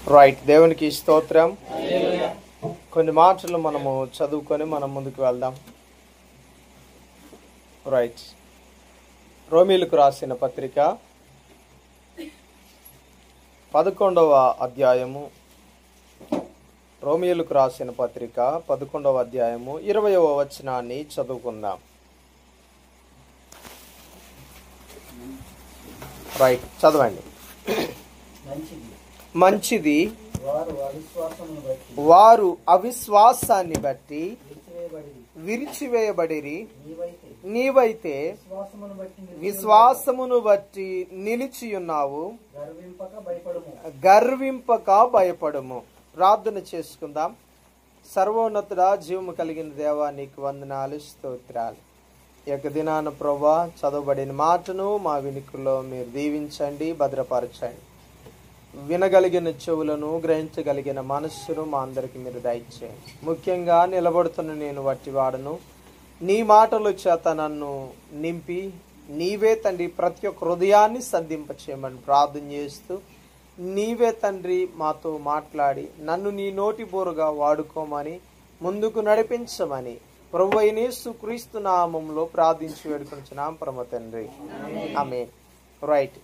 Right, దేవునికి స్తోత్రం. కొన్ని మాటలు మనము చదువుకొని మనం ముందుకు వెళ్దాం. రైట్, రోమీలకు రాసిన పత్రిక 11వ అధ్యాయము, రోమీలకు రాసిన పత్రిక 11వ అధ్యాయము 20వ వచనాన్ని చదువుకుందాం. రైట్, చదవండి. మంచిది, వారు అవిశ్వాసాన్ని బట్టి విరిచివేయబడిరి, నీవైతే విశ్వాసమును బట్టి నిలిచియున్నావు, గర్వింపక భయపడుము. ప్రార్థన చేసుకుందాం. సర్వోన్నతుడా, జీవము కలిగిన దేవా, నీకు వందనాలు, స్తోత్రాలు. ఈ యొక్క దినాన ప్రభువా, చదవబడిన మాటను మా వినికిడిలో మీరు దీవించండి, భద్రపరచండి. వినగలిగిన చెవులను, గ్రహించగలిగిన మనస్సును మా అందరికి మీరు దయచేయండి. ముఖ్యంగా నిలబడుతున్న నేను వట్టివాడను, నీ మాటల చేత నన్ను నింపి నీవే తండ్రి ప్రతి ఒక్క హృదయాన్ని సంధింపచేయమని ప్రార్థన చేస్తూ, నీవే తండ్రి మాతో మాట్లాడి నన్ను నీ నోటి బోరుగా వాడుకోమని, ముందుకు నడిపించమని ప్రభువైన యేసుక్రీస్తు నామములో ప్రార్థించి వేడుకొనుచున్నాం పరమ తండ్రి, ఆమేన్. రైట్,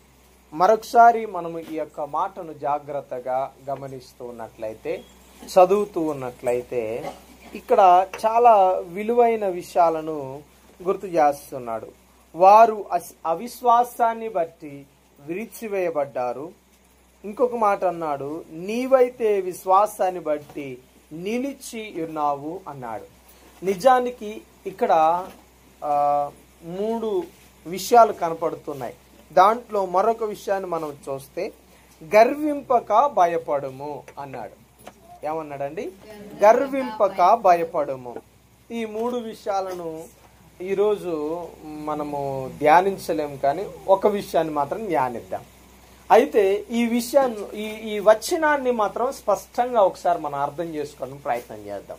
మరొకసారి మనము ఈ యొక్క మాటను జాగ్రత్తగా గమనిస్తూ ఉన్నట్లయితే, చదువుతూ ఉన్నట్లయితే, ఇక్కడ చాలా విలువైన విషయాలను గుర్తు చేస్తున్నాడు. వారు అవిశ్వాసాన్ని బట్టి విరిచివేయబడ్డారు. ఇంకొక మాట అన్నాడు, నీవైతే విశ్వాసాన్ని బట్టి నిలిచి ఉన్నావు అన్నాడు. నిజానికి ఇక్కడ 3 విషయాలు కనపడుతున్నాయి. దాంట్లో మరొక విషయాన్ని మనం చూస్తే, గర్వింపక భయపడుము అన్నాడు. ఏమన్నాడండి? గర్వింపక భయపడుము. ఈ 3 విషయాలను ఈరోజు మనము ధ్యానించలేము, కానీ ఒక విషయాన్ని మాత్రం ధ్యానిద్దాం. అయితే ఈ విషయాన్ని, ఈ వచనాన్ని మాత్రం స్పష్టంగా ఒకసారి మనం అర్థం చేసుకోవడం ప్రయత్నం చేద్దాం.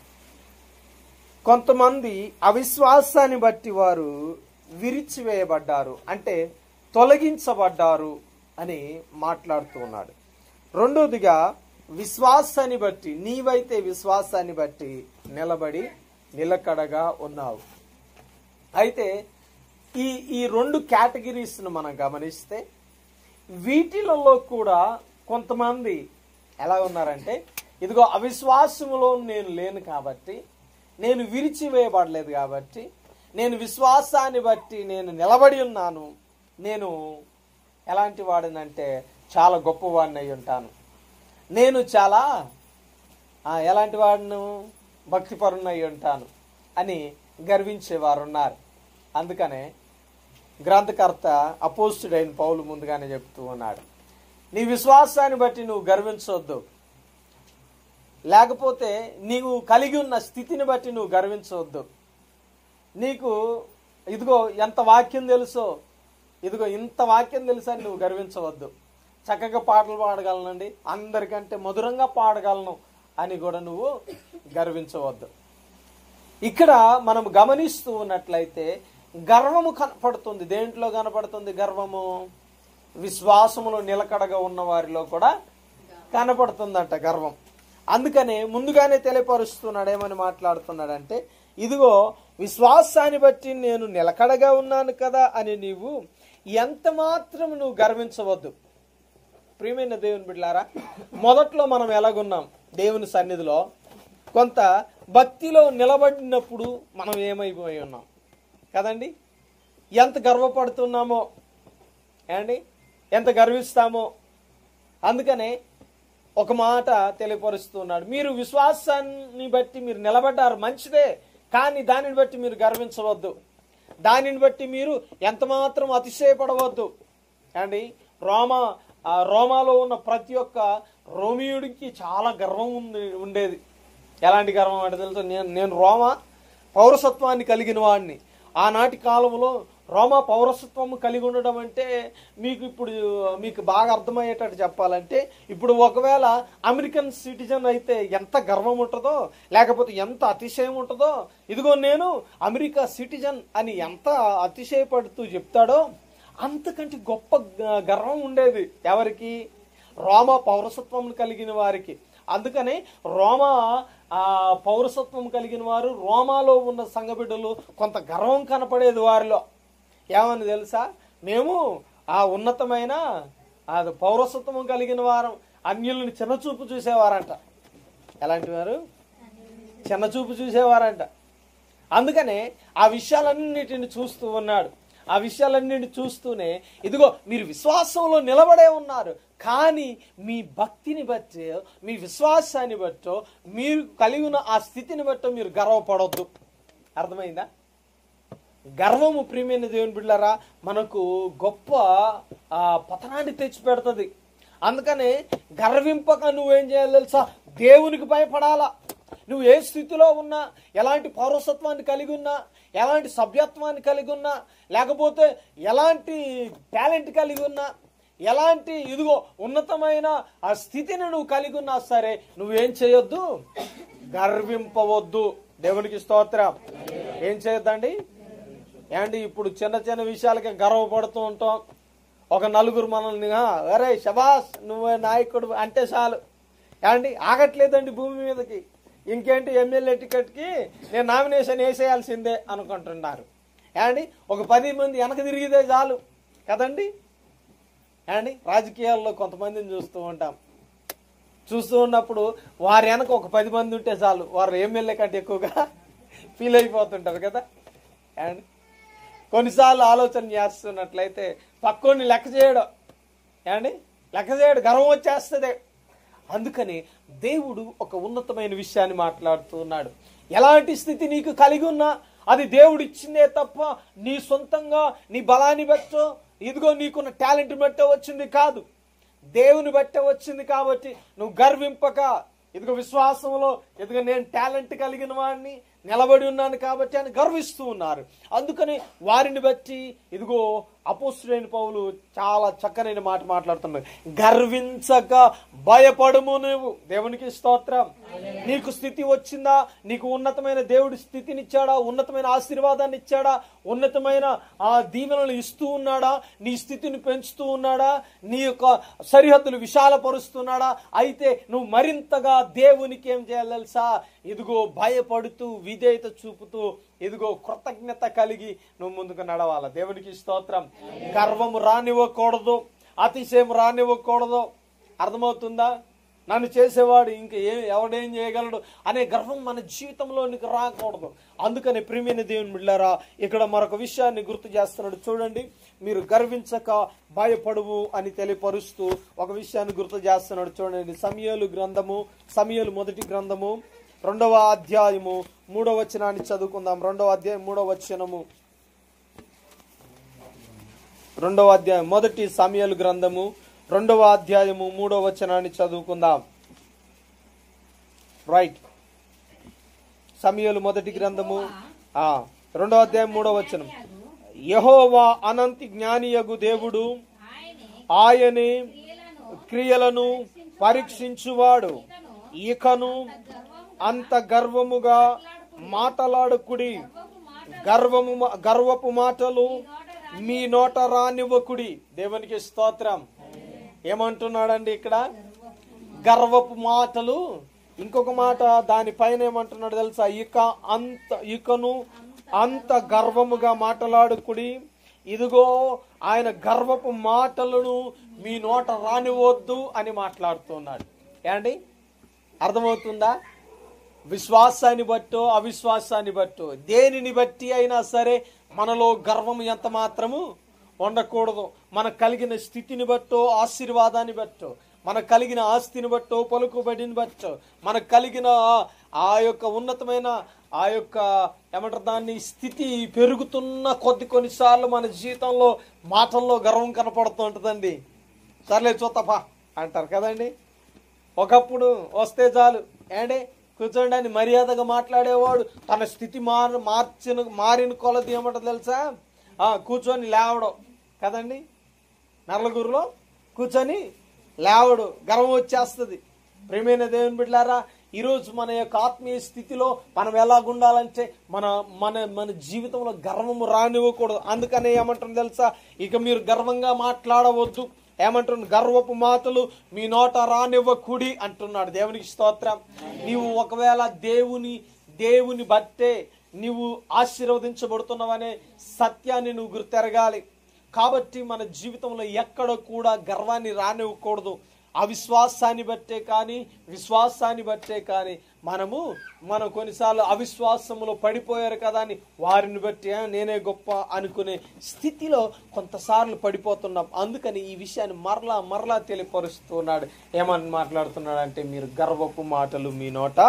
కొంతమంది అవిశ్వాసాన్ని బట్టి వారు విరిచివేయబడ్డారు, అంటే తొలగించబడ్డారు అని మాట్లాడుతూ ఉన్నాడు. రెండోదిగా, విశ్వాసాన్ని బట్టి, నీవైతే విశ్వాసాన్ని బట్టి నిలబడి నిలకడగా ఉన్నావు. అయితే ఈ 2 కేటగిరీస్ను మనం గమనిస్తే, వీటిలలో కూడా కొంతమంది ఎలా ఉన్నారంటే, ఇదిగో అవిశ్వాసములో నేను లేను కాబట్టి, నేను విరిచివేయబడలేదు కాబట్టి, నేను విశ్వాసాన్ని బట్టి నేను నిలబడి ఉన్నాను, నేను ఎలాంటి వాడినంటే చాలా గొప్పవాడిని అయి ఉంటాను, నేను చాలా ఎలాంటి వాడిను, భక్తిపరుని అయి ఉంటాను అని గర్వించేవారు ఉన్నారు. అందుకనే గ్రంథకర్త అపోస్తుడైన పౌలు ముందుగానే చెప్తూ ఉన్నాడు, నీ విశ్వాసాన్ని బట్టి నువ్వు గర్వించవద్దు, లేకపోతే నీవు కలిగి ఉన్న స్థితిని బట్టి నువ్వు గర్వించవద్దు. నీకు ఇదిగో ఎంత వాక్యం తెలుసో, ఇదిగో ఇంత వాక్యం తెలుసని నువ్వు గర్వించవద్దు. చక్కగా పాటలు పాడగలనండి, అందరికంటే మధురంగా పాడగలను అని కూడా నువ్వు గర్వించవద్దు. ఇక్కడ మనం గమనిస్తూ ఉన్నట్లయితే గర్వము కనపడుతుంది. దేంట్లో కనపడుతుంది గర్వము? విశ్వాసములో నిలకడగా ఉన్న వారిలో కూడా కనపడుతుందంట గర్వం. అందుకనే ముందుగానే తెలియపరుస్తున్నాడు. ఏమని మాట్లాడుతున్నాడంటే, ఇదిగో విశ్వాసాన్ని బట్టి నేను నిలకడగా ఉన్నాను కదా అని నీవు ఎంత మాత్రం నువ్వు గర్వించవద్దు. ప్రియమైన దేవుని బిడ్డలారా, మొదట్లో మనం ఎలాగున్నాం దేవుని సన్నిధిలో, కొంత భక్తిలో నిలబడినప్పుడు మనం ఏమైపోయి ఉన్నాం కదండి. ఎంత గర్వపడుతున్నామో ఏమండి, ఎంత గర్విస్తామో. అందుకనే ఒక మాట తెలియపరుస్తున్నాడు, మీరు విశ్వాసాన్ని బట్టి మీరు నిలబడ్డారు, మంచిదే, కానీ దానిని బట్టి మీరు గర్వించవద్దు, దానిని బట్టి మీరు ఎంత మాత్రం అతిశయపడవద్దు అండి. రోమాలో ఉన్న ప్రతి ఒక్క రోమియుడికి చాలా గర్వం ఉండేది. ఎలాంటి గర్వం అంటే తెలుసు, నేను రోమా పౌరసత్వాన్ని కలిగిన వాడిని. ఆనాటి కాలంలో రోమా పౌరసత్వం కలిగి ఉండడం అంటే మీకు బాగా అర్థమయ్యేటట్టు చెప్పాలంటే, ఇప్పుడు ఒకవేళ అమెరికన్ సిటిజన్ అయితే ఎంత గర్వం ఉంటుందో, లేకపోతే ఎంత అతిశయం ఉంటుందో, ఇదిగో నేను అమెరికా సిటిజన్ అని ఎంత అతిశయపడుతూ చెప్తాడో, అంతకంటే గొప్ప గర్వం ఉండేది ఎవరికి? రోమా పౌరసత్వం కలిగిన వారికి. అందుకని రోమా పౌరసత్వం కలిగిన వారు, రోమాలో ఉన్న సంఘబిడ్డలు కొంత గర్వం కనపడేది వారిలో. ఏమని తెలుసా? మేము ఆ ఉన్నతమైన పౌరసత్వం కలిగిన వారం, అన్యులను చిన్నచూపు చూసేవారంట. ఎలాంటి వారు? చిన్నచూపు చూసేవారంట. అందుకనే ఆ విషయాలన్నిటిని చూస్తూ ఉన్నాడు. ఆ విషయాలన్నిటిని చూస్తూనే ఇదిగో మీరు విశ్వాసంలో నిలబడే ఉన్నారు, కానీ మీ భక్తిని బట్టి, మీ విశ్వాసాన్ని బట్టో, మీరు కలిగి ఉన్న ఆ స్థితిని బట్టో మీరు గర్వపడొద్దు. అర్థమైందా? గర్వము ప్రియమైన దేవుని బిడ్డలారా మనకు గొప్ప పతనాన్ని తెచ్చి పెడుతుంది. అందుకనే గర్వింపక నువ్వేం చేయాలి తెలుసా? దేవునికి భయపడాలా. నువ్వు ఏ స్థితిలో ఉన్నా, ఎలాంటి పౌరసత్వాన్ని కలిగి ఉన్నా, ఎలాంటి సభ్యత్వాన్ని కలిగి ఉన్నా, లేకపోతే ఎలాంటి టాలెంట్ కలిగి ఉన్నా, ఎలాంటి ఇదిగో ఉన్నతమైన ఆ స్థితిని నువ్వు కలిగి ఉన్నా సరే నువ్వేం చేయొద్దు? గర్వింపవద్దు. దేవునికి స్తోత్రం. ఏం చేయొద్దండి? ఏంటి ఇప్పుడు చిన్న చిన్న విషయాలకి గర్వపడుతూ ఉంటాం. ఒక నలుగురు మనల్ని అరే శబాస్ నువ్వు నాయకుడు అంటే చాలు ఏండి ఆగట్లేదండి భూమి మీదకి. ఇంకేంటి ఎమ్మెల్యే టికెట్కి నేను నామినేషన్ వేసేయాల్సిందే అనుకుంటున్నారు. ఏండి ఒక 10 మంది వెనక తిరిగితే చాలు కదండి. ఏండి రాజకీయాల్లో కొంతమందిని చూస్తూ ఉంటాం. చూస్తూ ఉన్నప్పుడు వారి వెనక ఒక 10 మంది ఉంటే చాలు, వారు ఎమ్మెల్యే కంటే ఎక్కువగా ఫీల్ అయిపోతుంటారు కదా. అండ్ కొన్నిసార్లు ఆలోచన చేస్తున్నట్లయితే పక్కోని లెక్క చేయడం, ఏమండి లెక్క చేయడం గర్వం వచ్చేస్తుంది. అందుకని దేవుడు ఒక ఉన్నతమైన విషయాన్ని మాట్లాడుతూ ఉన్నాడు. ఎలాంటి స్థితి నీకు కలిగి ఉన్నా అది దేవుడు ఇచ్చిందే తప్ప నీ సొంతంగా నీ బలాన్ని బట్టో, ఇదిగో నీకున్న టాలెంట్ బట్టే వచ్చింది కాదు, దేవుని బట్టే వచ్చింది. కాబట్టి నువ్వు గర్వింపక, ఇదిగో విశ్వాసంలో ఇదిగో నేను టాలెంట్ కలిగిన వాడిని, నిలబడి ఉన్నాను కాబట్టి అని గర్విస్తూ ఉన్నారు. అందుకని వారిని బట్టి ఇదిగో అపోస్తలుడైన పౌలు చాలా చక్కనైన మాట మాట్లాడుతున్నాడు. గర్వించక భయపడుము నువ్వు. దేవునికి స్తోత్రం. నీకు స్థితి వచ్చిందా? నీకు ఉన్నతమైన దేవుడి స్థితినిచ్చాడా? ఉన్నతమైన ఆశీర్వాదాన్ని ఇచ్చాడా? ఉన్నతమైన ఆ దీవెనలు ఇస్తూ ఉన్నాడా? నీ స్థితిని పెంచుతూ ఉన్నాడా? నీ యొక్క సరిహద్దులు విశాలపరుస్తున్నాడా? అయితే నువ్వు మరింతగా దేవునికి ఏం చేయాలి తెలుసా? ఇదిగో భయపడుతూ, విధేయత చూపుతూ, ఇదిగో కృతజ్ఞత కలిగి నువ్వు ముందుకు నడవాల. దేవునికి స్తోత్రం. గర్వము రానివ్వకూడదు, అతిశయం రానివ్వకూడదు. అర్థమవుతుందా? నన్ను చేసేవాడు ఇంకా ఎవడేం చేయగలడు అనే గర్వం మన జీవితంలోనికి రాకూడదు. అందుకని ప్రియమైన దేవుని బిడ్డలారా ఇక్కడ మరొక విషయాన్ని గుర్తు చేస్తున్నాడు. చూడండి, మీరు గర్వించక భయపడువు అని తెలియపరుస్తూ ఒక విషయాన్ని గుర్తు చేస్తున్నాడు. చూడండి, సమూయేలు మొదటి గ్రంథము 2వ అధ్యాయము 3వ వచనాన్ని చదువుకుందాం. 2వ అధ్యాయం 3వ వచనము. 2వ అధ్యాయం మొదటి సమూయేలు గ్రంథము 2వ అధ్యాయము 3వ వచనాన్ని చదువుకుందాం. రైట్. సమూయేలు మొదటి గ్రంథము 2వ అధ్యాయం 3వ వచనం. యెహోవా అనంతి జ్ఞానియగు దేవుడు, ఆయనే క్రియలను పరీక్షించువాడు. ఇకను అంత గర్వముగా మాటలాడకుడి, గర్వపు మాటలు మీ నోట రానివ్వకుడి. దేవునికి స్తోత్రం. ఏమంటున్నాడండి ఇక్కడ? గర్వపు మాటలు. ఇంకొక మాట దానిపైన ఏమంటున్నాడు తెలుసా? ఇకను అంత గర్వముగా మాటలాడుకుడి. ఇదిగో ఆయన గర్వపు మాటలను మీ నోట రానివద్దు అని మాట్లాడుతున్నాడు. ఏంటి అర్థమవుతుందా? విశ్వాసాన్ని బట్టో అవిశ్వాసాన్ని బట్టో దేనిని బట్టి అయినా సరే మనలో గర్వం ఎంత మాత్రము ఉండకూడదు. మనకు కలిగిన స్థితిని బట్టో, ఆశీర్వాదాన్ని బట్టో, మనకు కలిగిన ఆస్తిని బట్టో, పలుకుబడిని బట్టో, మనకు కలిగిన ఆ యొక్క ఉన్నతమైన ఆ యొక్క ఏమంటారు దాన్ని స్థితి పెరుగుతున్న కొన్నిసార్లు మన జీవితంలో మాటల్లో గర్వం కనపడుతూ ఉంటుందండి. సర్లే చూతపా అంటారు కదండి. ఒకప్పుడు వస్తే చాలు ఏండే కూర్చోండి అని మర్యాదగా మాట్లాడేవాడు. తన స్థితి మారిన కొలది ఏమంటారు తెలుసా? కూర్చొని లేవడం కదండి. నర్లగూరులో కూర్చొని లేవడు, గర్వం వచ్చేస్తుంది. ప్రియమైన దేవుని బిడ్డలారా, ఈరోజు మన యొక్క ఆత్మీయ స్థితిలో మనం ఎలాగుండాలంటే మన మన మన జీవితంలో గర్వము రానివ్వకూడదు. అందుకనే ఏమంటారు తెలుసా? ఇక మీరు గర్వంగా మాట్లాడవద్దు, ఏమంటున్నాడు? గర్వపు మాటలు మీ నోట రానివ్వకుడి అంటున్నాడు. దేవునికి స్తోత్రం. నీవు ఒకవేళ దేవుని బట్టే నీవు ఆశీర్వదించబడుతున్నావనే సత్యాన్ని నువ్వు గుర్తెరగాలి. కాబట్టి మన జీవితంలో ఎక్కడ కూడా గర్వాన్ని రానివ్వకూడదు. అవిశ్వాసాన్ని బట్టే కానీ విశ్వాసాన్ని బట్టే కానీ మనం కొన్నిసార్లు అవిశ్వాసంలో పడిపోయారు కదా అని వారిని బట్టి నేనే గొప్ప అనుకునే స్థితిలో కొంతసార్లు పడిపోతున్నాం. అందుకని ఈ విషయాన్ని మరలా తెలియపరుస్తున్నాడు. ఏమని మాట్లాడుతున్నాడు అంటే, మీరు గర్వపు మాటలు మీ నోట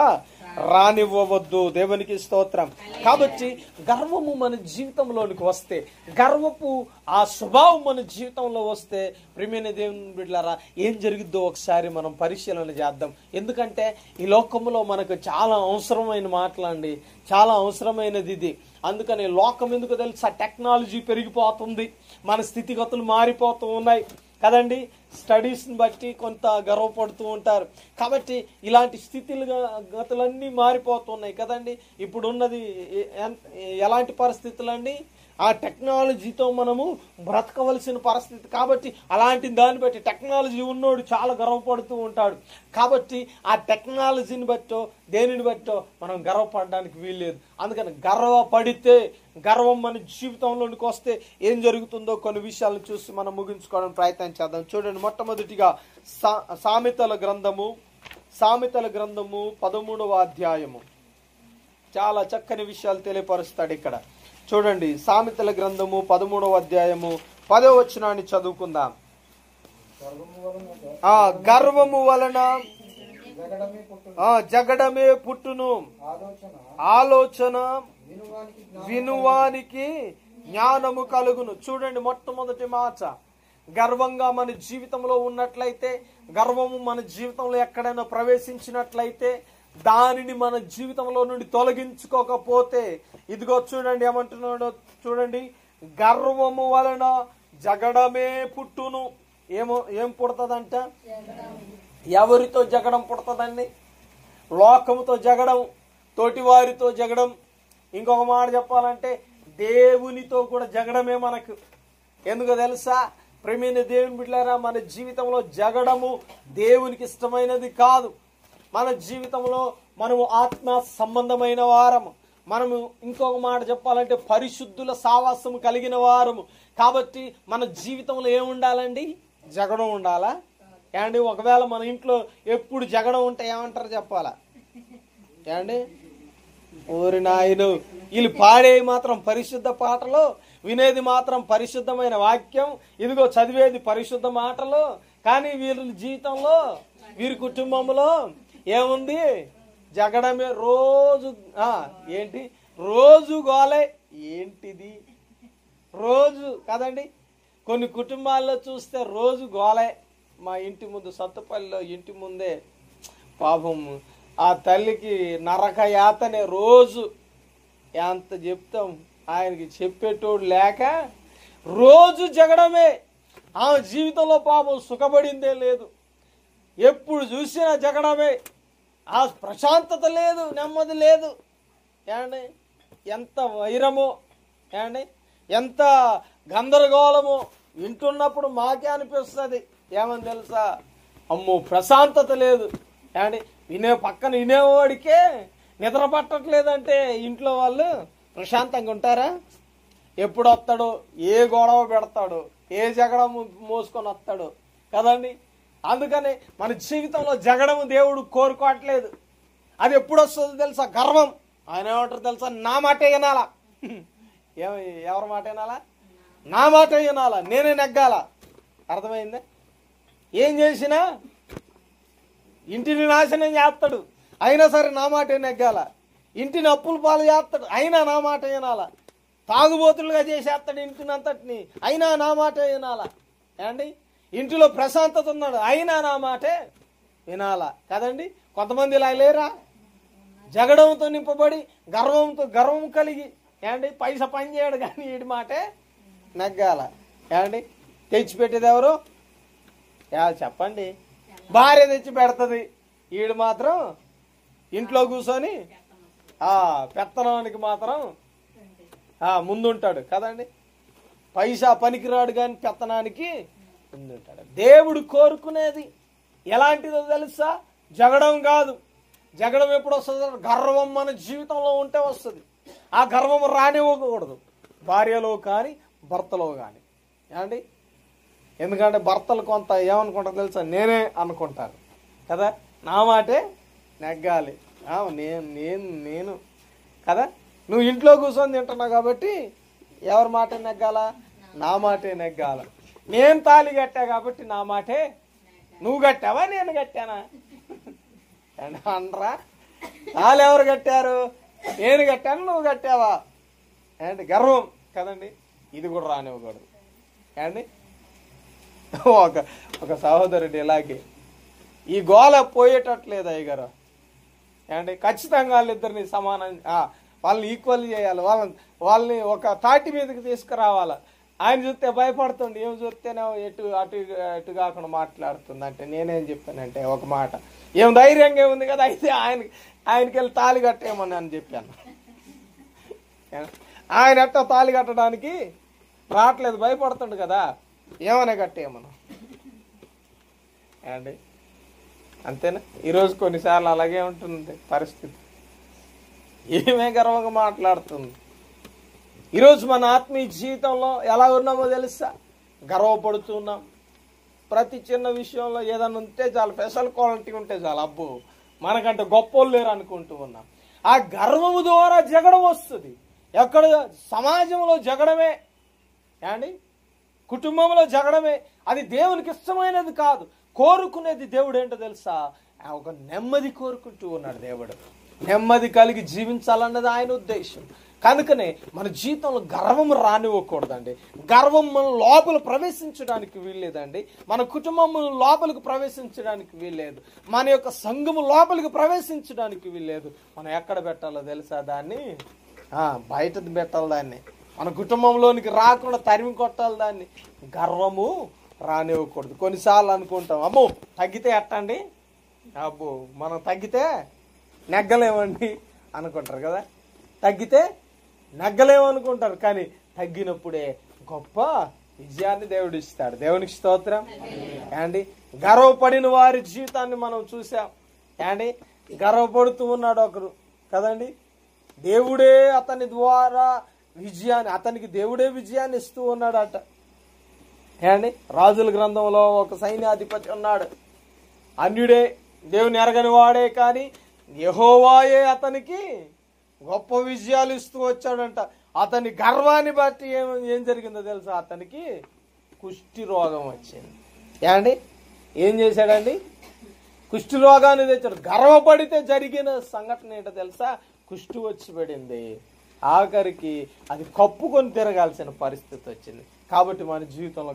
రానివ్వవద్దు. దేవునికి స్తోత్రం. కాబట్టి గర్వము మన జీవితంలోనికి వస్తే, గర్వపు ఆ స్వభావం మన జీవితంలో వస్తే, ప్రియమైన దేవుని బిడ్డలారా, ఏం జరుగుద్దో ఒకసారి మనం పరిశీలన చేద్దాం. ఎందుకంటే ఈ లోకంలో మనకు చాలా అవసరమైన మాటలండి, చాలా అవసరమైనది ఇది. అందుకని లోకం ఎందుకు తెలుసా? టెక్నాలజీ పెరిగిపోతుంది, మన స్థితిగతులు మారిపోతూ ఉన్నాయి కదండి. స్టడీస్ని బట్టి కొంత గర్వపడుతూ ఉంటారు. కాబట్టి ఇలాంటి గతులన్నీ మారిపోతున్నాయి కదండి. ఇప్పుడున్నది ఎలాంటి పరిస్థితులు అండి? ఆ టెక్నాలజీతో మనము బ్రతకవలసిన పరిస్థితి. కాబట్టి అలాంటి దాన్ని బట్టి టెక్నాలజీ ఉన్నోడు చాలా గర్వపడుతూ ఉంటాడు. కాబట్టి ఆ టెక్నాలజీని బట్టో దేనిని బట్టో మనం గర్వపడడానికి వీల్లేదు. అందుకని గర్వపడితే, గర్వం మన జీవితంలోనికి వస్తే ఏం జరుగుతుందో కొన్ని విషయాలను చూసి మనం ముగించుకోవడానికి ప్రయత్నం చేద్దాం. చూడండి, మొట్టమొదటిగా సామెతల గ్రంథము 13వ అధ్యాయము చాలా చక్కని విషయాలు తెలియపరుస్తాడు ఇక్కడ. చూడండి, సామెతల గ్రంథము 13వ అధ్యాయము 10వ వచనాన్ని చదువుకుందాం. గర్వము వలన జగడమే పుట్టును, ఆలోచన వినువానికి జ్ఞానము కలుగును. చూడండి, మొట్టమొదటి మాట, గర్వంగా మన జీవితంలో ఉన్నట్లయితే, గర్వము మన జీవితంలో ఎక్కడైనా ప్రవేశించినట్లయితే, దానిని మన జీవితంలో నుండి తొలగించుకోకపోతే, ఇదిగో చూడండి ఏమంటున్నాడో చూడండి, గర్వము వలన జగడమే పుట్టును. ఏం పుడుతుందంట? ఎవరితో జగడం పుడుతుందండి? లోకముతో జగడం, తోటివారితో జగడం. ఇంకొక మాట చెప్పాలంటే దేవునితో కూడా జగడమే మనకు. ఎందుకో తెలుసా? ప్రియమైన దేవుని బిడ్డలారా, మన జీవితంలో జగడము దేవునికి ఇష్టమైనది కాదు. మన జీవితంలో మనము ఆత్మ సంబంధమైన వారము, మనము ఇంకొక మాట చెప్పాలంటే పరిశుద్ధుల సావాసము కలిగిన వారము. కాబట్టి మన జీవితంలో ఏముండాలండి? జగడం ఉండాలా? ఏమండి, ఒకవేళ మన ఇంట్లో ఎప్పుడు జగడం ఉంటే ఏమంటారు చెప్పాలా? ఏమండి, ఓరి నాయను, వీళ్ళు పాడేవి మాత్రం పరిశుద్ధ పాటలు, వినేది మాత్రం పరిశుద్ధమైన వాక్యం, ఇదిగో చదివేది పరిశుద్ధ మాటలు, కానీ వీరి జీవితంలో, వీరి కుటుంబంలో ఏముంది? జగడమే. రోజు ఏంటి? రోజు గోలే. ఏంటిది? రోజు కదండి. కొన్ని కుటుంబాల్లో చూస్తే రోజు గోలే. మా ఇంటి ముందు, సత్తుపల్లిలో ఇంటి ముందే పాపం ఆ తల్లికి నరక యాతనే. రోజు ఎంత చెప్తాం, ఆయనకి చెప్పేటోడు లేక రోజు జగడమే. ఆమె జీవితంలో పాపం సుఖపడిందే లేదు, ఎప్పుడు చూసినా జగడమే. ఆ ప్రశాంతత లేదు, నెమ్మది లేదు. ఏమండి, ఎంత వైరమో, ఏమండి, ఎంత గందరగోళమో. వింటున్నప్పుడు మాకే అనిపిస్తుంది, ఏమని తెలుసా, అమ్మో ప్రశాంతత లేదు. ఏమండి, పక్కన వినేవాడికే నిద్ర పట్టట్లేదంటే ఇంట్లో వాళ్ళు ప్రశాంతంగా ఉంటారా? ఎప్పుడు వస్తాడో, ఏ గొడవ పెడతాడో, ఏ జగడం మోసుకొని వస్తాడో కదండి. అందుకని మన జీవితంలో జగడము దేవుడు కోరుకోవట్లేదు. అది ఎప్పుడు వస్తుందో తెలుసా? గర్వం. ఆయన ఏమంటారు తెలుసా? నా మాటే వినాలా. ఎవరి మాట వినాలా? నా మాట వినాలా, నేనే నెగ్గాల. అర్థమైందా? ఏం చేసినా ఇంటిని నాశనం చేస్తాడు, అయినా సరే నా మాటే నెగ్గాల. ఇంటిని అప్పుల పాలు చేస్తాడు, అయినా నా మాట వినాలా. తాగుబోతులుగా చేసేస్తాడు ఇంటిని అంతటిని, అయినా నా మాట వినాలా. ఏమండి, ఇంటిలో ప్రశాంతత ఉన్నాడు, అయినా నా మాటే వినాలా కదండి. కొంతమంది ఇలా లేరా? జగడంతో నింపబడి గర్వం కలిగి, ఏమండి, పైసా పని చేయడు కానీ వీడి మాటే నెగ్గాల. ఏమండి, తెచ్చిపెట్టేది ఎవరు? చెప్పండి. భార్య తెచ్చి పెడుతుంది, వీడు మాత్రం ఇంట్లో కూర్చొని పెత్తనానికి మాత్రం ముందుంటాడు కదండి. పైసా పనికిరాడు కానీ పెత్తనానికి ఉండి ఉంటాడు. దేవుడు కోరుకునేది ఎలాంటిదో తెలుసా? జగడం కాదు. జగడం ఎప్పుడు వస్తుంది? గర్వం మన జీవితంలో ఉంటే వస్తుంది. ఆ గర్వం రానివ్వకూడదు, భార్యలో కానీ భర్తలో కానీ. ఏమండి? ఎందుకంటే భర్తలు కొంత ఏమనుకుంటారు తెలుసా? నేనే అనుకుంటారు కదా, నా మాటే నెగ్గాలి, నేను కదా. నువ్వు ఇంట్లో కూర్చొని తింటున్నావు కాబట్టి ఎవరి మాట నెగ్గాల? నా మాటే నెగ్గాల. నేను తాళి కట్టా కాబట్టి నా మాటే. నువ్వు కట్టావా నేను కట్టానా అనరా? తాళి ఎవరు కట్టారు? నేను కట్టాను, నువ్వు కట్టావా? ఏంటి? గర్వం కదండి. ఇది కూడా రానివ్వకూడదు. ఏమండి? ఒక సహోదరుడు ఇలాగే ఈ గోల పోయేటట్లేదు అయ్యగారు. ఏమండి? ఖచ్చితంగా వాళ్ళిద్దరిని సమానం, వాళ్ళని ఈక్వల్ చేయాలి, వాళ్ళని ఒక తాటి మీదకి తీసుకురావాలి. ఆయన చూస్తే భయపడుతుంది, ఏం చూస్తేనే అటు కాకుండా మాట్లాడుతుంది. అంటే నేనేం చెప్పానంటే ఒక మాట, ఏం ధైర్యంగా ఉంది కదా, అయితే ఆయనకి వెళ్ళి తాళి కట్టేయమని అని చెప్పాను. ఆయన ఎట్టా తాళి కట్టడానికి రావట్లేదు, భయపడుతుండు కదా, ఏమనే కట్టేయమను. ఏమండి? అంతేనా? ఈరోజు కొన్నిసార్లు అలాగే ఉంటుంది పరిస్థితి. ఏమే గర్వంగా మాట్లాడుతుంది. ఈరోజు మన ఆత్మీయ జీవితంలో ఎలా ఉన్నామో తెలుసా? గర్వపడుతున్నాం. ప్రతి చిన్న విషయంలో ఏదైనా ఉంటే చాలు, స్పెషల్ క్వాలిటీ ఉంటే చాలు, అబ్బో మనకంటే గొప్పోళ్ళు లేరు అనుకుంటూ ఉన్నాం. ఆ గర్వము ద్వారా జగడం వస్తుంది. ఎక్కడ? సమాజంలో జగడమే. ఏమండి? కుటుంబంలో జగడమే. అది దేవునికి ఇష్టమైనది కాదు. కోరుకునేది దేవుడు ఏంటో తెలుసా? ఒక నెమ్మది కోరుకుంటూ ఉన్నాడు దేవుడు. నెమ్మది కలిగి జీవించాలన్నది ఆయన ఉద్దేశం. కనుకనే మన జీవితంలో గర్వం రానివ్వకూడదండి. గర్వం మన లోపల ప్రవేశించడానికి వీల్లేదండి. మన కుటుంబం లోపలికి ప్రవేశించడానికి వీల్లేదు. మన యొక్క సంఘము లోపలికి ప్రవేశించడానికి వీల్లేదు. మనం ఎక్కడ పెట్టాలో తెలుసా? దాన్ని బయటది పెట్టాలి. దాన్ని మన కుటుంబంలోనికి రాకుండా తరిమి కొట్టాలి. దాన్ని గర్వము రానివ్వకూడదు. కొన్నిసార్లు అనుకుంటాం, అమ్మో తగ్గితే ఎట్టండి, అబ్బో మనం తగ్గితే నెగ్గలేమండి అనుకుంటారు కదా. తగ్గితే నెగ్గలేమనుకుంటారు, కానీ తగ్గినప్పుడే గొప్ప విజయాన్ని దేవుడు ఇస్తాడు. దేవునికి స్తోత్రం. ఏమండి? గర్వపడిన వారి జీవితాన్ని మనం చూసాం. ఏమండి? గర్వపడుతూ ఉన్నాడు ఒకరు కదండి. దేవుడే అతని ద్వారా అతనికి దేవుడే విజయాన్ని ఇస్తూ ఉన్నాడట. ఏమండి? రాజుల గ్రంథంలో ఒక సైన్యాధిపతి ఉన్నాడు. అన్యుడే, దేవుని ఎరగని వాడే, కానీ యెహోవాయే అతనికి గొప్ప విజయాలు ఇస్తూ వచ్చాడంట. అతని గర్వాన్ని బట్టి ఏం జరిగిందో తెలుసా? అతనికి కుష్టి రోగం వచ్చింది. ఏమండి? ఏం చేశాడండి? కుష్టి రోగాన్ని తెచ్చాడు. గర్వపడితే జరిగిన సంఘటన ఏంటో తెలుసా? కుష్టి వచ్చి పడింది. ఆఖరికి అది కప్పుకొని తిరగాల్సిన పరిస్థితి వచ్చింది. కాబట్టి మన జీవితంలో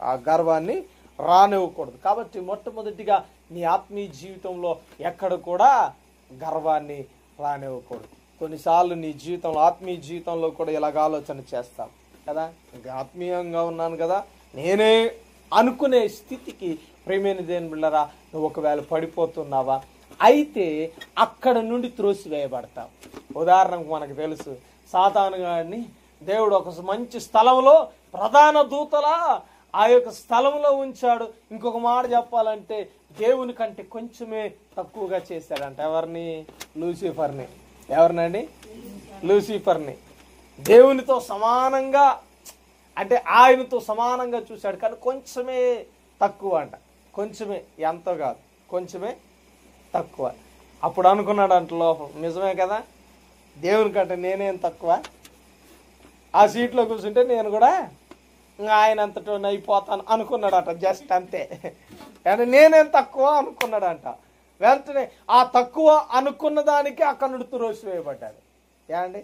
ఆ గర్వాన్ని రానివ్వకూడదు. కాబట్టి మొట్టమొదటిగా నీ ఆత్మీయ జీవితంలో ఎక్కడ కూడా గర్వాన్ని రానివ్వకూడదు. కొన్నిసార్లు నీ జీవితంలో ఆత్మీయ జీవితంలో కూడా ఇలాగ ఆలోచన చేస్తాం కదా, ఇంకా ఆత్మీయంగా ఉన్నాను కదా నేనే అనుకునే స్థితికి ప్రేమైన దేవుని బిడ్డలారా నువ్వు ఒకవేళ పడిపోతున్నావా, అయితే అక్కడ నుండి త్రోసివేయబడతావు. ఉదాహరణకు మనకు తెలుసు, సాతాను గారిని దేవుడు ఒక మంచి స్థలంలో ప్రధాన దూతలా ఆ యొక్క స్థలంలో ఉంచాడు. ఇంకొక మాట చెప్పాలంటే దేవుని కంటే కొంచెమే తక్కువగా చేశాడంట. ఎవరిని? లూసిఫర్ని. ఎవరినండి? లూసిఫర్ని. దేవునితో సమానంగా, అంటే ఆయనతో సమానంగా చూశాడు, కానీ కొంచెమే తక్కువ అంట. కొంచెమే, ఎంతో కాదు, కొంచెమే తక్కువ. అప్పుడు అనుకున్నాడు అంట లోపం, నిజమే కదా, దేవుని కంటే నేనేం తక్కువ, ఆ సీట్లో కూర్చుంటే నేను కూడా ఆయన అంతటో అయిపోతాను అనుకున్నాడట. జస్ట్ అంతే, అంటే నేనేం తక్కువ అనుకున్నాడంట. వెంటనే ఆ తక్కువ అనుకున్న దానికి అక్కడ నుండి త్రోసివేయబడ్డాడు. ఏమండి?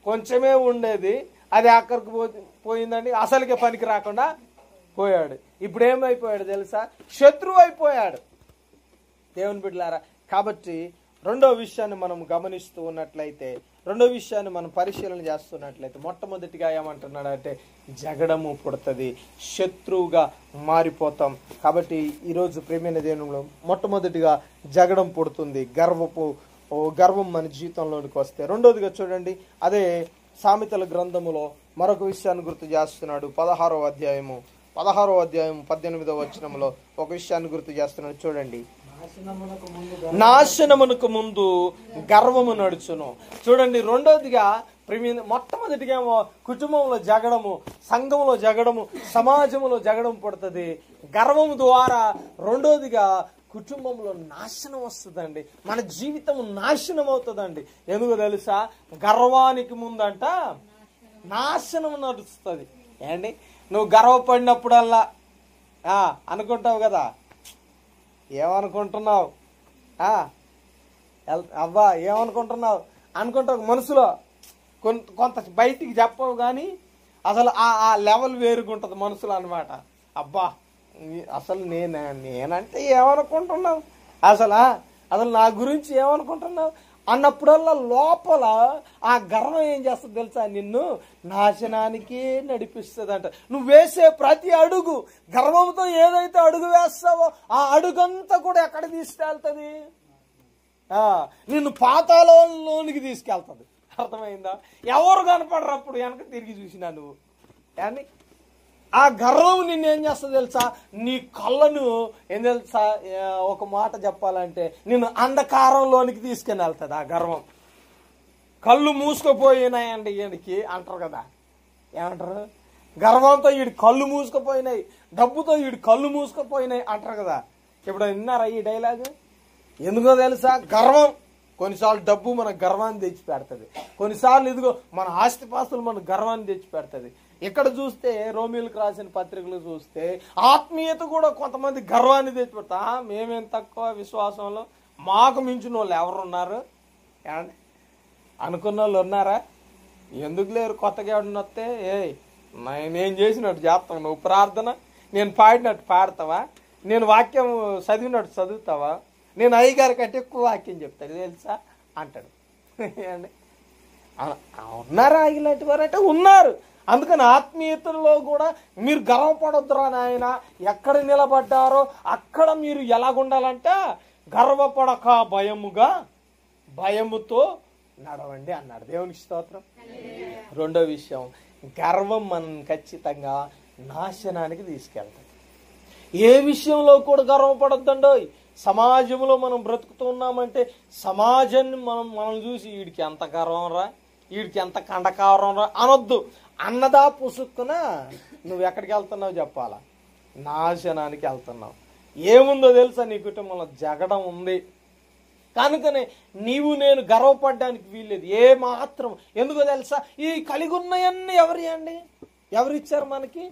కొంచెమే ఉండేది, అది అక్కడికి పోయిందండి, అసలుకే పనికి రాకుండా పోయాడు. ఇప్పుడు ఏమైపోయాడు తెలుసా? శత్రువు అయిపోయాడు. దేవుని బిడ్డలారా, కాబట్టి రెండో విషయాన్ని మనం గమనిస్తూ ఉన్నట్లయితే, రెండో విషయాన్ని మనం పరిశీలన చేస్తున్నట్లయితే, మొట్టమొదటిగా ఏమంటున్నాడంటే జగడము పుడుతుంది, శత్రువుగా మారిపోతాం. కాబట్టి ఈరోజు ప్రేమైన దేవునిలో మొట్టమొదటిగా జగడం పుడుతుంది, గర్వం మన జీవితంలోనికి వస్తే. రెండోదిగా చూడండి, అదే సామెతల గ్రంథములో మరొక విషయాన్ని గుర్తు చేస్తున్నాడు. 16వ అధ్యాయము 16వ అధ్యాయం 18వ వచనంలో ఒక విషయాన్ని గుర్తు చేస్తున్నాడు చూడండి. నాశనమునకు ముందు గర్వము నడుచును. చూడండి, రెండోదిగా మొట్టమొదటిగా ఏమో కుటుంబంలో జగడము, సంఘంలో జగడము, సమాజంలో జగడం పుడుతుంది గర్వము ద్వారా. రెండోదిగా కుటుంబంలో నాశనం వస్తుందండి, మన జీవితం నాశనం అవుతుందండి. ఎందుకు తెలుసా? గర్వానికి ముందంట నాశనం నడుస్తుంది. ఏండి, నువ్వు గర్వపడినప్పుడల్లా అనుకుంటావు కదా, ఏమనుకుంటున్నావు అబ్బా ఏమనుకుంటున్నావు అనుకుంటావు మనసులో, కొంత బయటికి చెప్పవు కానీ అసలు ఆ లెవెల్ వేరుగుంటుంది మనసులో అనమాట. అబ్బా అసలు నేనంటే ఏమనుకుంటున్నావు, అసలు నా గురించి ఏమనుకుంటున్నావు అన్నప్పుడల్లా లోపల ఆ గర్వం ఏం చేస్తుంది తెలుసా? నిన్ను నాశనానికి నడిపిస్తుందంట. నువ్వు వేసే ప్రతి అడుగు గర్వంతో ఏదైతే అడుగు వేస్తావో ఆ అడుగంతా కూడా ఎక్కడ తీసుకెళ్తుంది? నిన్ను పాతాళంలోనికి తీసుకెళ్తుంది. అర్థమైందా? ఎవరు కనపడరు అప్పుడు వెనక తిరిగి చూసినా నువ్వు. కానీ ఆ గర్వం నిన్ను ఏం చేస్తుంది తెలుసా? నీ కళ్ళను ఏం తెలుసా, ఒక మాట చెప్పాలంటే నిన్ను అంధకారంలోనికి తీసుకుని వెళ్తుంది ఆ గర్వం. కళ్ళు మూసుకుపోయినాయండి ఈయనకి అంటారు కదా, ఏమంటారు? గర్వంతో వీడి కళ్ళు మూసుకుపోయినాయి, డబ్బుతో వీడి కళ్ళు మూసుకుపోయినాయి అంటారు కదా. ఇప్పుడు విన్నారా ఈ డైలాగు? ఎందుకో తెలుసా? గర్వం. కొన్నిసార్లు డబ్బు మన గర్వాన్ని తెచ్చి పెడుతుంది, కొన్నిసార్లు ఇదిగో మన ఆస్తిపాస్తులు మన గర్వాన్ని తెచ్చి పెడుతుంది. ఇక్కడ చూస్తే రోమిలకు రాసిన పత్రికలు చూస్తే ఆత్మీయత కూడా కొంతమంది గర్వాన్ని తెచ్చి పెడతా. మేమేం తక్కువ విశ్వాసంలో, మాకు మించిన వాళ్ళు ఎవరున్నారు ఏమండి అనుకున్న వాళ్ళు ఉన్నారా? ఎందుకు లేరు? కొత్తగా ఎవడన్నా వస్తే నేను చేసినట్టు చేస్తావు, నువ్వు ప్రార్థన నేను పాడినట్టు పాడతావా, నేను వాక్యం చదివినట్టు చదువుతావా, నేను అయ్యగారి కంటే ఎక్కువ వాక్యం చెప్తాడు తెలుసా అంటాడు. ఉన్నారా ఇలాంటి వారు? అంటే ఉన్నారు. అందుకని ఆత్మీయతలో కూడా మీరు గర్వపడొద్దురా నాయన. ఎక్కడ నిలబడ్డారో అక్కడ మీరు ఎలాగుండాలంటే గర్వపడక భయముతో నడవండి అన్నాడు. దేవునికి స్తోత్రం. రెండో విషయం, గర్వం మనం ఖచ్చితంగా నాశనానికి తీసుకెళ్తాం. ఏ విషయంలో కూడా గర్వపడొద్దండో. సమాజంలో మనం బ్రతుకుతున్నామంటే సమాజాన్ని మనం చూసి వీడికి ఎంత గర్వం రా, వీడికి ఎంత కండకావరం రా అనొద్దు. అన్నదా పుసుక్కున నువ్వు ఎక్కడికి వెళ్తున్నావు చెప్పాలా? నాశనానికి వెళ్తున్నావు. ఏముందో తెలుసా? నీ కుటుంబంలో జగడం ఉంది కనుకనే నీవు నేను గర్వపడడానికి వీల్లేదు ఏ మాత్రం. ఎందుకో తెలుసా? ఈ కలిగి ఉన్నాయన్నీ ఎవరి ఎవరిచ్చారు మనకి?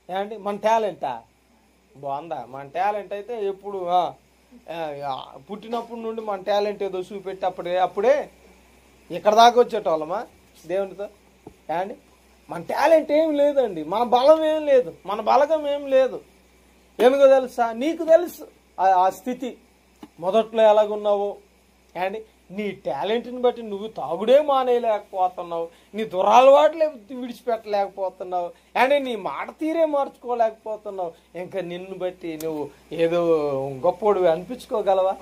ఏమండి మన టాలెంటా? బాగుందా? మన టాలెంట్ అయితే ఎప్పుడు పుట్టినప్పటి నుండి మన టాలెంట్ ఏదో చూపెట్టి అప్పుడే ఇక్కడ దాకా వచ్చేటోళ్ళమా దేవునితో? ఏమండి మన టాలెంట్ ఏం లేదండి, మన బలం ఏం లేదు, మన బలగం ఏం లేదు. ఎందుకో తెలుసా? నీకు తెలుసు ఆ స్థితి మొదట్లో ఎలాగున్నావో. ఏమండి నీ టాలెంట్ని బట్టి నువ్వు తాగుడే మానేయలేకపోతున్నావు, నీ దురలవాట్లే విడిచిపెట్టలేకపోతున్నావు, అండ్ నీ మాట తీరే మార్చుకోలేకపోతున్నావు. ఇంకా నిన్ను బట్టి నువ్వు ఏదో గొప్పోడు అనిపించుకోగలవా?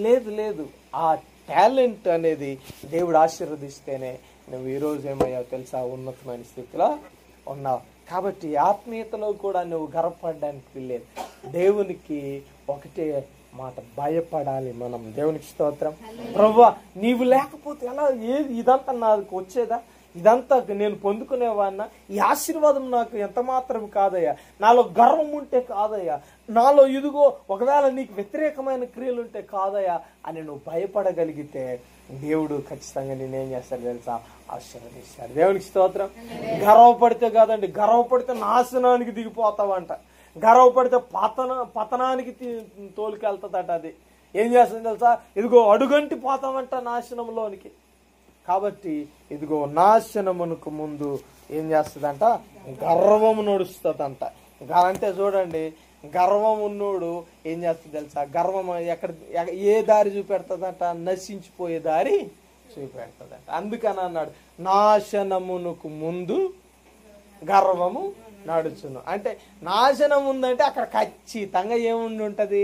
లేదు. ఆ టాలెంట్ అనేది దేవుడు ఆశీర్వదిస్తేనే నువ్వు ఈరోజు ఏమయ్యావు తెలుసా? ఉన్నతమైన స్థితిలో ఉన్నావు. కాబట్టి ఆత్మీయతలో కూడా నువ్వు గర్వపడడానికి లేదు. దేవునికి ఒకటే మాట, భయపడాలి మనం. దేవునికి స్తోత్రం. ప్రభువా నీవు లేకపోతే ఎలా ఇదంతా నాకు వచ్చేదా? ఇదంతా నేను పొందుకునేవాడినా? ఈ ఆశీర్వాదం నాకు ఎంత మాత్రం కాదయ్యా. నాలో గర్వం ఉంటే కాదయ్యా, నాలో ఇదిగో ఒకవేళ నీకు వ్యతిరేకమైన క్రియలు ఉంటే కాదయ్యా అని నువ్వు భయపడగలిగితే దేవుడు ఖచ్చితంగా నేనేం చేస్తాడు తెలుసా? ఆశీర్వదిస్తాడు. దేవునికి స్తోత్రం. గర్వపడితే కాదండి, గర్వపడితే నాశనానికి దిగిపోతావంట. గర్వపడితే పతనానికి తోలుకెళ్తుందట. అది ఏం చేస్తుంది తెలుసా? ఇదిగో అడుగంటి పోతామంట నాశనంలోనికి. కాబట్టి ఇదిగో నాశనమునకు ముందు ఏం చేస్తుందంట? గర్వము నడుస్తుందంట. అంటే చూడండి, గర్వం ఉన్నోడు ఏం చేస్తుంది తెలుసా? గర్వం ఏ దారి చూపెడుతుందంట? నశించిపోయే దారి చూపెడుతుందంట. అందుకని అన్నాడు నాశనమునకు ముందు గర్వము నడుచును. అంటే నాశనం ఉందంటే అక్కడ ఖచ్చితంగా ఏముండి ఉంటుంది?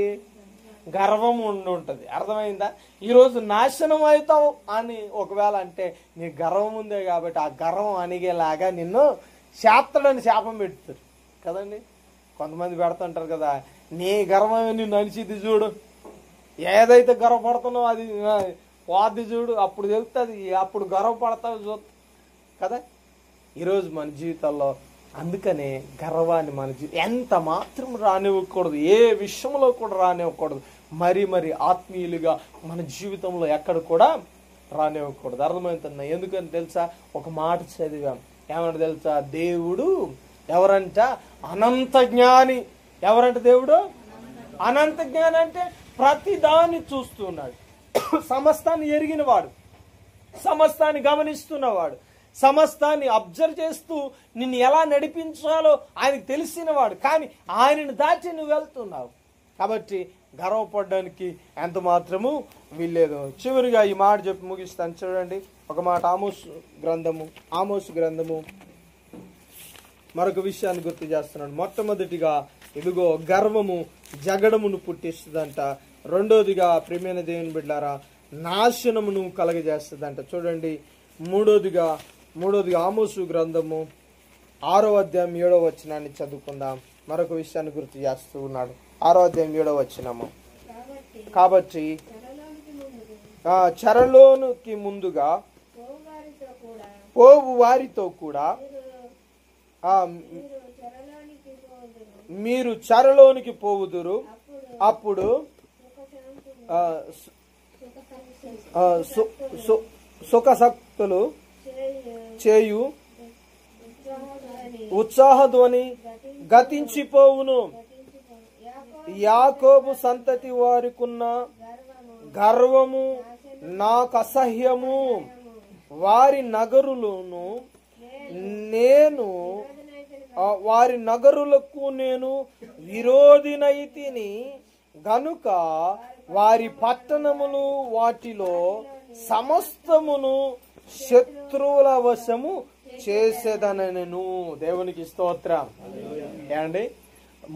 గర్వం ఉండి ఉంటుంది. అర్థమైందా? ఈరోజు నాశనం అవుతావు అని ఒకవేళ అంటే నీ గర్వం ఉందే కాబట్టి ఆ గర్వం అణిగేలాగా నిన్ను శాప్తడని శాపం పెడుతుంది. కదండి. కొంతమంది పెడుతుంటారు కదా, నీ గర్వమే నిన్ను అనిచిది చూడు, ఏదైతే గర్వపడుతున్నావు అది వాది చూడు, అప్పుడు తెలుస్తుంది, అప్పుడు గర్వపడతావు చూ కదా. ఈరోజు మన జీవితాల్లో అందుకనే గర్వాన్ని మన ఎంత మాత్రం రానివ్వకూడదు, ఏ విషయంలో కూడా రానివ్వకూడదు. మరి ఆత్మీయులుగా మన జీవితంలో ఎక్కడ కూడా రానివ్వకూడదు. అర్థమవుతుందా? ఎందుకని తెలుసా, ఒక మాట చదివాం, ఏమంటే తెలుసా, దేవుడు ఎవరంట, అనంత జ్ఞాని. ఎవరంట దేవుడు? అనంత జ్ఞాని అంటే ప్రతి దాన్ని చూస్తున్నాడు, సమస్తాన్ని ఎరిగినవాడు, సమస్తాన్ని గమనిస్తున్నవాడు, సమస్తాన్ని అబ్జర్వ్ చేస్తూ నిన్ను ఎలా నడిపించాలో ఆయనకు తెలిసినవాడు. కానీ ఆయనను దాచి నువ్వు వెళ్తున్నావు కాబట్టి గర్వపడడానికి ఎంత మాత్రము వీల్లేదు. చివరిగా ఈ మాట చెప్పి ముగిస్తాను, చూడండి. ఒక మాట ఆమోసు గ్రంథము మరొక విషయాన్ని గుర్తు చేస్తున్నాడు. మొట్టమొదటిగా ఇదిగో గర్వము జగడమును పుట్టిస్తుందంట. రెండోదిగా ప్రియమైన దేవుని బిడ్డలారా నాశనమును కలగజేస్తుందంట. చూడండి, మూడోదిగా ఆమోసు గ్రంథము 6వ అధ్యాయం 7వ వచనాన్ని చదువుకుందాం. మరొక విషయాన్ని గుర్తు చేస్తూ ఉన్నాడు. 6వ అధ్యాయం 7వ వచనము. కాబట్టి చెరలోనికి ముందుగా పోవు వారితో కూడా మీరు చెరలోనికి పోవుదురు, అప్పుడు సుఖశక్తులు చేయు ఉత్సాహధ్వని గతించిపోవును. యాకోబు సంతతి వారికున్న గర్వము నాకు అసహ్యము, వారి నగరులను వారి నగరులకు నేను విరోధినైతిని గనుక వారి పట్టణములు వాటిలో సమస్తమును శత్రువుల వశము చేసేదనను. దేవునికి స్తోత్రం. ఏమండి,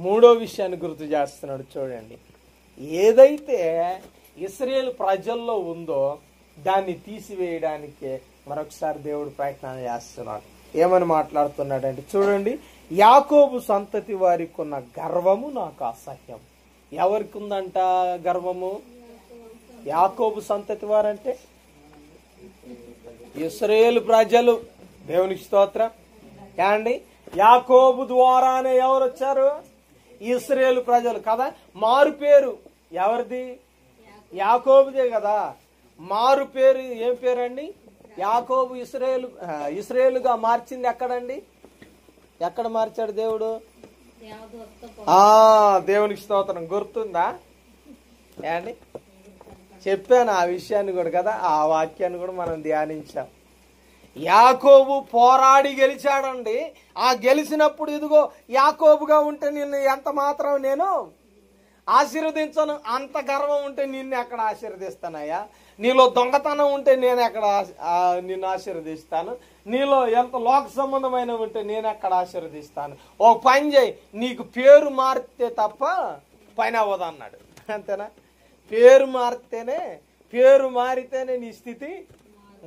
మూడో విషయాన్ని గుర్తు చేస్తున్నాడు. చూడండి, ఏదైతే ఇశ్రాయేలు ప్రజల్లో ఉందో దాన్ని తీసివేయడానికి మరొకసారి దేవుడు ప్రయత్నం చేస్తున్నాడు. ఏమని మాట్లాడుతున్నాడంటే చూడండి, యాకోబు సంతతి వారికి ఉన్న గర్వము నాకు అసహ్యం. ఎవరికి ఉందంట గర్వము? యాకోబు సంతతి వారంటే ఇశ్రాయేలు ప్రజలు. దేవునికి స్తోత్రం. ఏమండి, యాకోబు ద్వారానే ఎవరు వచ్చారు? ఇశ్రాయేలు ప్రజలు కదా. మారు పేరు ఎవరిది? యాకోబుదే కదా. మారు పేరు ఏం పేరండి? యాకోబు ఇశ్రాయేలుగా మార్చింది ఎక్కడండి? ఎక్కడ మార్చాడు దేవుడు? దేవునికి స్తోత్రం. గుర్తుందా ఏమండి? చెప్పాను ఆ విషయాన్ని కూడా కదా, ఆ వాక్యాన్ని కూడా మనం ధ్యానించాం. యాకోబు పోరాడి గెలిచాడండి. ఆ గెలిచినప్పుడు ఇదిగో యాకోబుగా ఉంటే నిన్ను ఎంత మాత్రం నేను ఆశీర్వదించను. అంత గర్వం ఉంటే నిన్ను ఎక్కడ ఆశీర్వదిస్తానయ్యా? నీలో దొంగతనం ఉంటే నేను ఎక్కడ నిన్ను ఆశీర్వదిస్తాను? నీలో ఎంత లోక సంబంధమైన ఉంటే నేను ఎక్కడ ఆశీర్వదిస్తాను? ఓ పని చేయి, నీకు పేరు మారితే తప్ప పని అవ్వదు అన్నాడు. అంతేనా? పేరు మారితేనే నీ స్థితి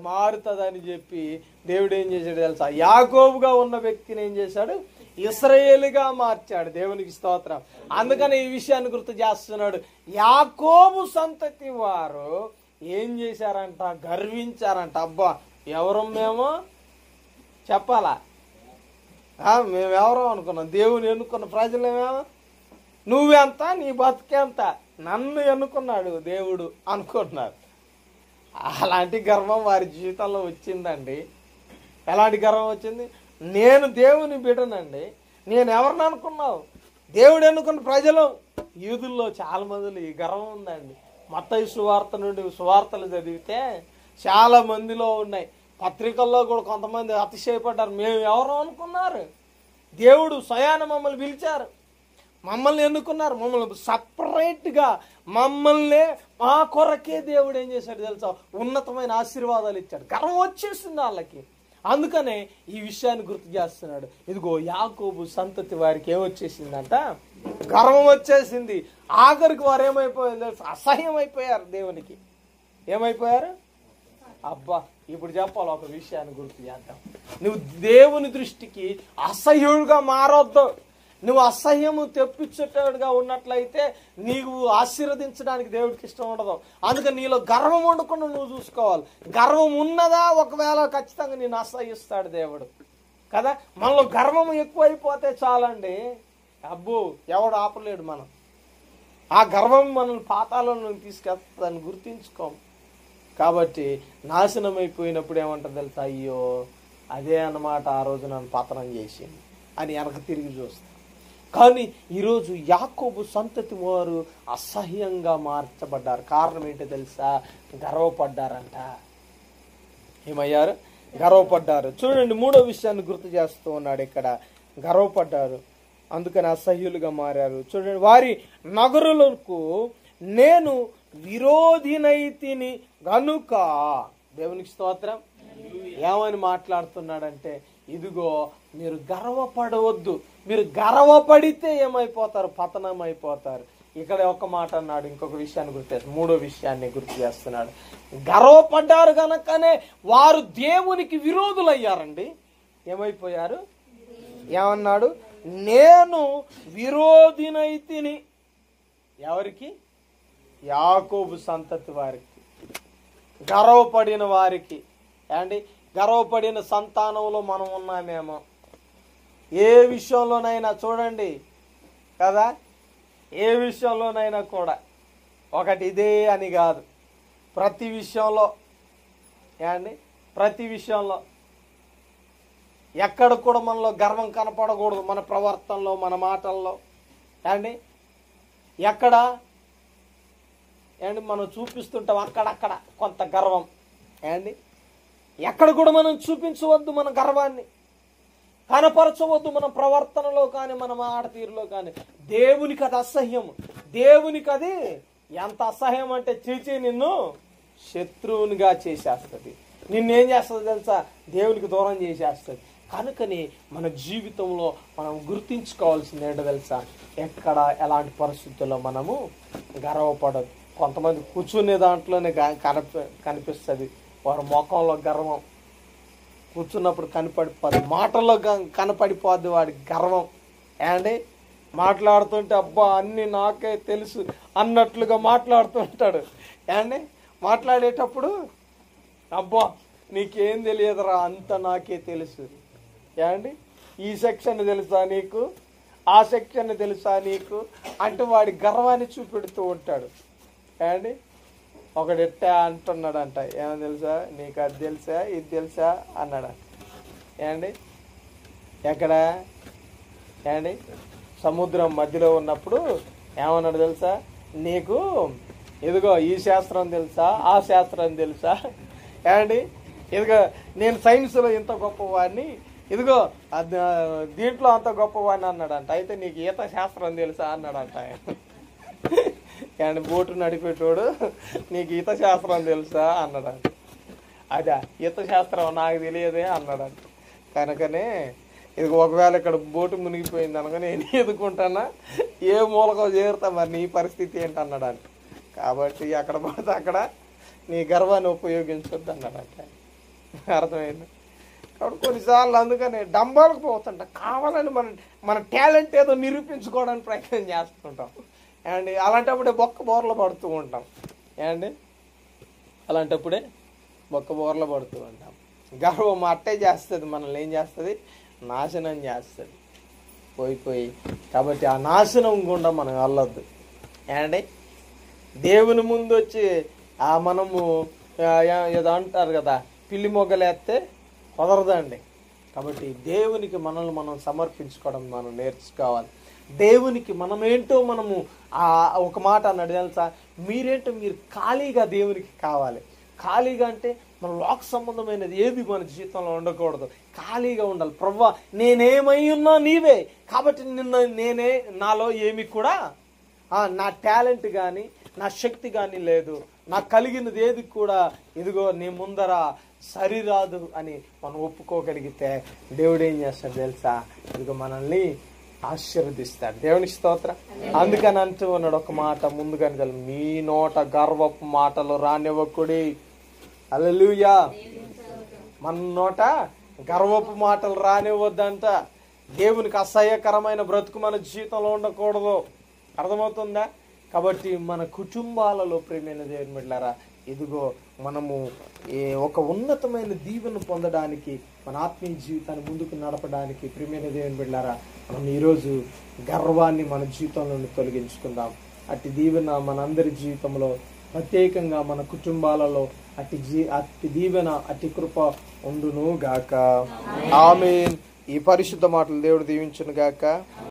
మారుతుందని చెప్పి దేవుడు ఏం చేశాడు తెలుసా? యాకోబుగా ఉన్న వ్యక్తిని ఏం చేశాడు? ఇశ్రాయేలుగా మార్చాడు. దేవునికి స్తోత్రం. అందుకని ఈ విషయాన్ని గుర్తు చేస్తున్నాడు. యాకోబు సంతతి వారు ఏం చేశారంట? గర్వించారంట. అబ్బా, ఎవరు మేము చెప్పాలా? మేమెవరో అనుకున్నాం, దేవుని ఎన్నుకున్న ప్రజలేమేమో, నువ్వెంత, నీ బతుకెంత, నన్ను ఎన్నుకున్నాడు దేవుడు అనుకున్నారు. అలాంటి గర్వం వారి జీవితంలో వచ్చిందండి. ఎలాంటి గర్వం వచ్చింది? నేను దేవుని బిడ్డనండి, నేను ఎవరిని అనుకున్నావు? దేవుడు ఎన్నుకున్న ప్రజలు. యూదుల్లో చాలా మందిలో ఈ గర్వం ఉందండి. మత్తయి సువార్త నుండి సువార్తలు చదివితే చాలా మందిలో ఉన్నాయి. పత్రికల్లో కూడా కొంతమంది అతిశయపడ్డారు. మేము ఎవరో అనుకున్నారు, దేవుడు స్వయాన మమ్మల్ని పిలిచారు, మమ్మల్ని ఎన్నుకున్నారు, మమ్మల్ని సపరేట్గా మమ్మల్ని మా కొరకే దేవుడు ఏం చేశాడు తెలుసా? ఉన్నతమైన ఆశీర్వాదాలు ఇచ్చాడు. గర్వం వచ్చేసింది వాళ్ళకి. అందుకనే ఈ విషయాన్ని గుర్తు చేస్తున్నాడు. ఇదిగో యాకోబు సంతతి వారికి ఏమొచ్చేసిందంట? గర్వం వచ్చేసింది. ఆఖరికి వారు ఏమైపోయారు తెలుసా? అసహ్యం అయిపోయారు దేవునికి. ఏమైపోయారు? అబ్బా, ఇప్పుడు చెప్పాలి ఒక విషయాన్ని గుర్తు చేద్దాం. నువ్వు దేవుని దృష్టికి అసహ్యుడుగా మారొద్దు. నువ్వు అసహ్యము తెప్పించేటట్టుగా ఉన్నట్లయితే నీవు ఆశీర్వదించడానికి దేవుడికి ఇష్టం ఉండదు. అందుకని నీలో గర్వం ఉండకుండా నువ్వు చూసుకోవాలి. గర్వం ఉన్నదా ఒకవేళ ఖచ్చితంగా నేను అసహ్యిస్తాడు దేవుడు కదా. మనలో గర్వం ఎక్కువైపోతే చాలండి, అబ్బో ఎవడు ఆపలేడు. మనం ఆ గర్వం మనల్ని పాతాళంలో తీసుకెళ్తుందని గుర్తించుకోం. కాబట్టి నాశనం అయిపోయినప్పుడు ఏమంటుంది తెలుసా, అయ్యో అదే అన్నమాట ఆ రోజు నన్ను పతనం చేసింది అని వెనక తిరిగి చూస్తాం. కానీ ఈరోజు యాకోబు సంతతి వారు అసహ్యంగా మార్చబడ్డారు. కారణం ఏంటో తెలుసా, గర్వపడ్డారంట. ఏమయ్యారు? గర్వపడ్డారు. చూడండి, 3వ విషయాన్ని గుర్తు చేస్తూ ఉన్నాడు ఇక్కడ. గర్వపడ్డారు, అందుకని అసహ్యులుగా మారారు. చూడండి, వారి నగరులకు నేను విరోధినైతిని గనుక. దేవునికి స్తోత్రం. ఏమని మాట్లాడుతున్నాడంటే, ఇదిగో మీరు గర్వపడవద్దు. మీరు గర్వపడితే ఏమైపోతారు? పతనం అయిపోతారు. ఇక్కడ ఒక మాట అన్నాడు, ఇంకొక విషయాన్ని గుర్తు చేస్తాడు. 3వ విషయాన్ని గుర్తు చేస్తున్నాడు. గర్వపడ్డారు గనకనే వారు దేవునికి విరోధులయ్యారండి. ఏమైపోయారు? ఏమన్నాడు? నేను విరోధినైతిని. ఎవరికి? యాకోబు సంతతి వారికి, గర్వపడిన వారికి. ఏమండి, గర్వపడిన సంతానంలో మనం ఉన్నామేమో. ఏ విషయంలోనైనా చూడండి కదా, ఏ విషయంలోనైనా కూడా ఒకటి ఇదే అని కాదు, ప్రతి విషయంలో. ఏమండి, ప్రతి విషయంలో ఎక్కడ కూడా మనలో గర్వం కనపడకూడదు. మన ప్రవర్తనలో, మన మాటల్లో. ఏమండి, ఎక్కడ మనం చూపిస్తుంటాం అక్కడక్కడ కొంత గర్వం. ఏమండి, ఎక్కడ కూడా మనం చూపించవద్దు మన గర్వాన్ని, కనపరచవద్దు మన ప్రవర్తనలో కానీ మన మాట తీరులో కానీ. దేవునికి అది అసహ్యం. దేవునికి అది ఎంత అసహ్యం అంటే చీచి నిన్ను శత్రువునిగా చేసేస్తుంది. నిన్నేం చేస్తుంది తెలుసా? దేవునికి దూరం చేసేస్తుంది. కనుకని మన జీవితంలో మనం గుర్తించుకోవాల్సింది ఏంటో తెలుసా, ఎక్కడ ఎలాంటి పరిస్థితుల్లో మనము గర్వపడదు. కొంతమంది కూర్చునే దాంట్లోనే కనిపిస్తుంది వారి ముఖంలో గర్వం. కూర్చున్నప్పుడు కనపడిపోద్ది, మాటల్లో కనపడిపోద్ది వాడి గర్వం. ఏమండి, మాట్లాడుతుంటే అబ్బా అన్నీ నాకే తెలుసు అన్నట్లుగా మాట్లాడుతూ ఉంటాడు. ఏమండి, మాట్లాడేటప్పుడు అబ్బా నీకేం తెలియదురా, అంత నాకే తెలుసు. ఏమండి, ఈ సెక్షన్ తెలుసా నీకు, ఆ సెక్షన్ తెలుసా నీకు అంటూ వాడి గర్వాన్ని చూపెడుతూ ఉంటాడు. ఏమండి, ఒకడు ఎట్టా అంటున్నాడంట, ఏమో తెలుసా నీకు, అది తెలుసా, ఇది తెలుసా అన్నాడంట. ఏమండి, ఎక్కడ? ఏమండి, సముద్రం మధ్యలో ఉన్నప్పుడు ఏమన్నాడు తెలుసా, నీకు ఇదిగో ఈ శాస్త్రం తెలుసా, ఆ శాస్త్రం తెలుసా. ఏమండి, ఇదిగో నేను సైన్స్లో ఇంత గొప్పవాడిని, ఇదిగో దీంట్లో అంత గొప్పవాడిని అన్నాడంట. అయితే నీకు ఈత శాస్త్రం తెలుసా అన్నాడంట. కానీ బోటు నడిపేటోడు నీకు ఈత శాస్త్రం తెలుసా అన్నాడంట. అదా ఈత శాస్త్రం నాకు తెలియదే అన్నాడంట. కనుకనే ఇది ఒకవేళ ఇక్కడ బోటు మునిగిపోయింది అనుకో నేను ఎదుర్కొంటానా, ఏ మూలకో చేరుతా, మరి నీ పరిస్థితి ఏంటి అన్నాడంట. కాబట్టి అక్కడ పడితే అక్కడ నీ గర్వాన్ని ఉపయోగించొద్దు అన్నాడంట. అర్థమైంది? కాబట్టి కొన్నిసార్లు అందుకని డంబాలకు పోతుంట, కావాలని మన టాలెంట్ ఏదో నిరూపించుకోవడానికి ప్రయత్నం చేస్తుంటాం. ఏమండి, అలాంటప్పుడే బొక్క బోర్లు పడుతూ ఉంటాం. ఏమండి, అలాంటప్పుడే బొక్క బోర్లు పడుతూ ఉంటాం. గర్వం అట్టే చేస్తుంది, మనల్ని ఏం చేస్తుంది? నాశనం చేస్తుంది పోయి. కాబట్టి ఆ నాశనం గుండా మనం వెళ్ళొద్దు. ఏమండి, దేవుని ముందు వచ్చి మనము ఏదో అంటారు కదా, పిల్లి మొగ్గలేస్తే కుదరదండి. కాబట్టి దేవునికి మనల్ని మనం సమర్పించుకోవడం మనం నేర్చుకోవాలి. దేవునికి మనమేంటో మనము ఒక మాట అన్నాడు తెలుసా, మీరేంటో మీరు ఖాళీగా దేవునికి కావాలి. ఖాళీగా అంటే మన లోక సంబంధమైనది ఏది మన జీవితంలో ఉండకూడదు. ఖాళీగా ఉండాలి. ప్రభువా నేనేమై ఉన్నా నీవే, కాబట్టి నేనే నాలో ఏమి కూడా నా టాలెంట్ కానీ నా శక్తి కానీ లేదు, నాకు కలిగినది ఏది కూడా ఇదిగో నీ ముందర సరిరాదు అని మనం ఒప్పుకోగలిగితే దేవుడు ఏం చేస్తాడు తెలుసా, ఇదిగో మనల్ని ఆశీర్వదిస్తాడు. దేవునికి స్తోత్రం. అందుకని అంటూ ఉన్నాడు ఒక మాట ముందుగానే, మీ నోట గర్వపు మాటలు రానివ్వకుడి. హల్లెలూయా. మన నోట గర్వపు మాటలు రానివ్వద్దంట. దేవునికి అసహ్యకరమైన బ్రతుకు మన జీవితంలో ఉండకూడదు. అర్థమవుతుందా? కాబట్టి మన కుటుంబాలలో ప్రియమైన దేవుని బిడ్డలారా, ఇదిగో మనము ఒక ఉన్నతమైన దీవెన పొందడానికి, మన ఆత్మీయ జీవితాన్ని ముందుకు నడపడానికి ప్రియమైన దేవుని బిడ్డలారా, మనం ఈరోజు గర్వాన్ని మన జీవితంలో నుండి తొలగించుకుందాం. అట్టి దీవెన మనందరి జీవితంలో, ప్రత్యేకంగా మన కుటుంబాలలో అట్టి దీవెన, అట్టి కృప ఉండును గాక. ఆమేన్. ఈ పరిశుద్ధ మాటలు దేవుడు దీవించును గాక.